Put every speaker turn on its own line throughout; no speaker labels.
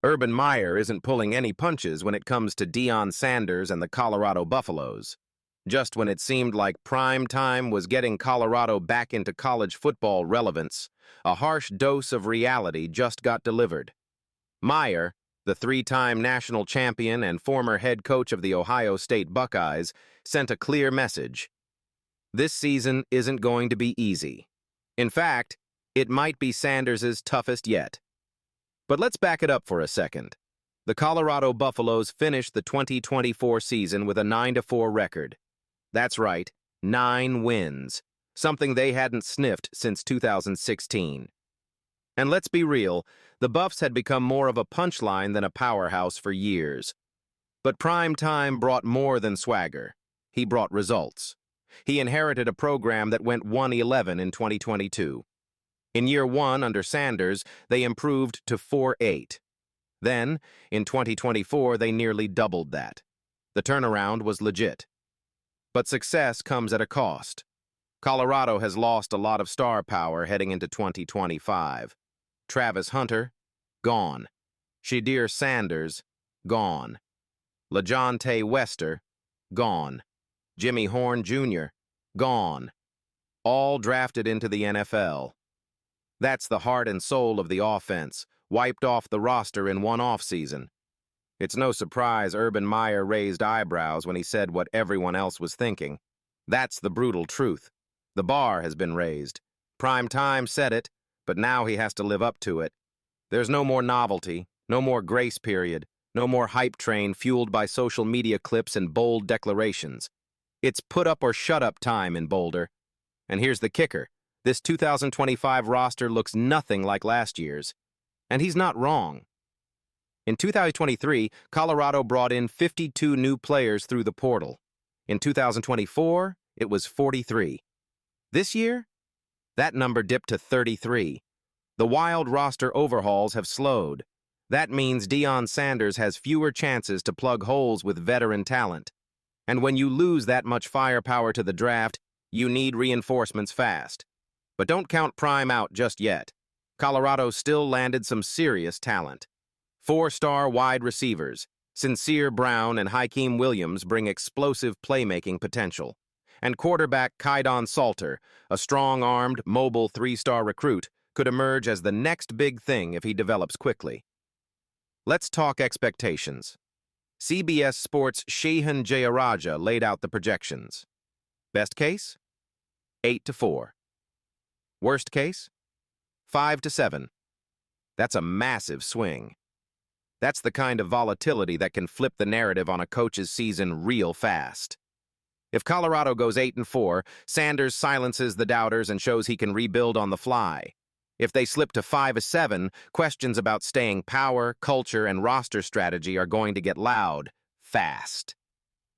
Urban Meyer isn't pulling any punches when it comes to Deion Sanders and the Colorado Buffaloes. Just when it seemed like prime time was getting Colorado back into college football relevance, a harsh dose of reality just got delivered. Meyer, the three-time national champion and former head coach of the Ohio State Buckeyes, sent a clear message. This season isn't going to be easy. In fact, it might be Sanders' toughest yet. But let's back it up for a second. The Colorado Buffaloes finished the 2024 season with a 9-4 record. That's right, 9 wins, something they hadn't sniffed since 2016. And let's be real, the Buffs had become more of a punchline than a powerhouse for years. But prime time brought more than swagger. He brought results. He inherited a program that went 1-11 in 2022. In year one under Sanders, they improved to 4-8. Then, in 2024, they nearly doubled that. The turnaround was legit. But success comes at a cost. Colorado has lost a lot of star power heading into 2025. Travis Hunter, gone. Shedeur Sanders, gone. LaJohntay Wester, gone. Jimmy Horn Jr., gone. All drafted into the NFL. That's the heart and soul of the offense, wiped off the roster in one offseason. It's no surprise Urban Meyer raised eyebrows when he said what everyone else was thinking. That's the brutal truth. The bar has been raised. Prime time said it, but now he has to live up to it. There's no more novelty, no more grace period, no more hype train fueled by social media clips and bold declarations. It's put up or shut up time in Boulder. And here's the kicker. This 2025 roster looks nothing like last year's. And he's not wrong. In 2023, Colorado brought in 52 new players through the portal. In 2024, it was 43. This year, that number dipped to 33. The wild roster overhauls have slowed. That means Deion Sanders has fewer chances to plug holes with veteran talent. And when you lose that much firepower to the draft, you need reinforcements fast. But don't count prime out just yet. Colorado still landed some serious talent. 4-star wide receivers, Sincere Brown and Hykeem Williams bring explosive playmaking potential. And quarterback Kaidon Salter, a strong-armed, mobile 3-star recruit, could emerge as the next big thing if he develops quickly. Let's talk expectations. CBS Sports' Shehan Jayaraja laid out the projections. Best case? 8-4. Worst case? 5-7. That's a massive swing. That's the kind of volatility that can flip the narrative on a coach's season real fast. If Colorado goes 8-4, Sanders silences the doubters and shows he can rebuild on the fly. If they slip to 5-7, questions about staying power, culture, and roster strategy are going to get loud, fast.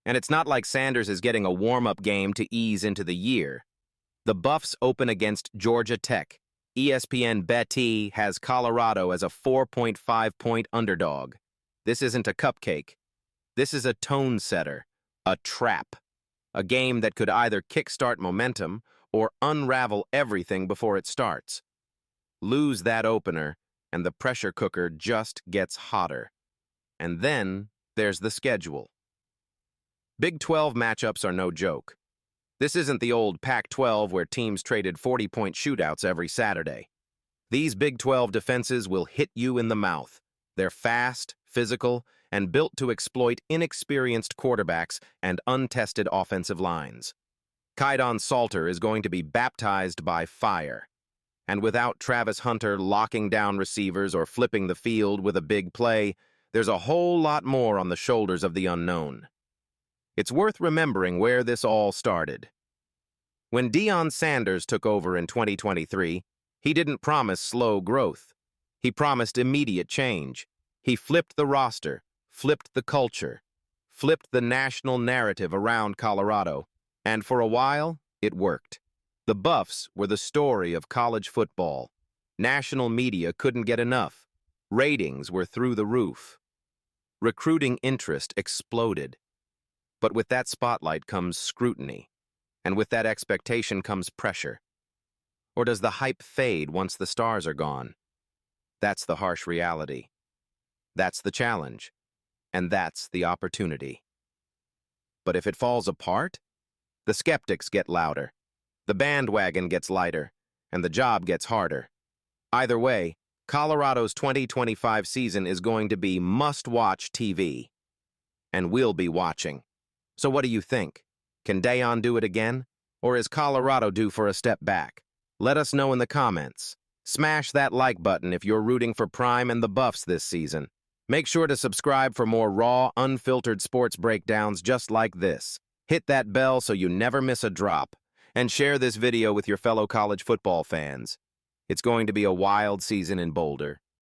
And it's not like Sanders is getting a warm-up game to ease into the year. The Buffs open against Georgia Tech. ESPN Betty has Colorado as a 4.5-point underdog. This isn't a cupcake. This is a tone setter, a trap. A game that could either kickstart momentum or unravel everything before it starts. Lose that opener, and the pressure cooker just gets hotter. And then there's the schedule. Big 12 matchups are no joke. This isn't the old Pac-12 where teams traded 40-point shootouts every Saturday. These Big 12 defenses will hit you in the mouth. They're fast, physical, and built to exploit inexperienced quarterbacks and untested offensive lines. Kaidon Salter is going to be baptized by fire. And without Travis Hunter locking down receivers or flipping the field with a big play, there's a whole lot more on the shoulders of the unknown. It's worth remembering where this all started. When Deion Sanders took over in 2023, he didn't promise slow growth. He promised immediate change. He flipped the roster, flipped the culture, flipped the national narrative around Colorado, and for a while, it worked. The Buffs were the story of college football. National media couldn't get enough. Ratings were through the roof. Recruiting interest exploded. But with that spotlight comes scrutiny, and with that expectation comes pressure. Or does the hype fade once the stars are gone? That's the harsh reality. That's the challenge, and that's the opportunity. But if it falls apart, the skeptics get louder, the bandwagon gets lighter, and the job gets harder. Either way, Colorado's 2025 season is going to be must-watch TV. And we'll be watching. So what do you think? Can Deion do it again? Or is Colorado due for a step back? Let us know in the comments. Smash that like button if you're rooting for Prime and the Buffs this season. Make sure to subscribe for more raw, unfiltered sports breakdowns just like this. Hit that bell so you never miss a drop. And share this video with your fellow college football fans. It's going to be a wild season in Boulder.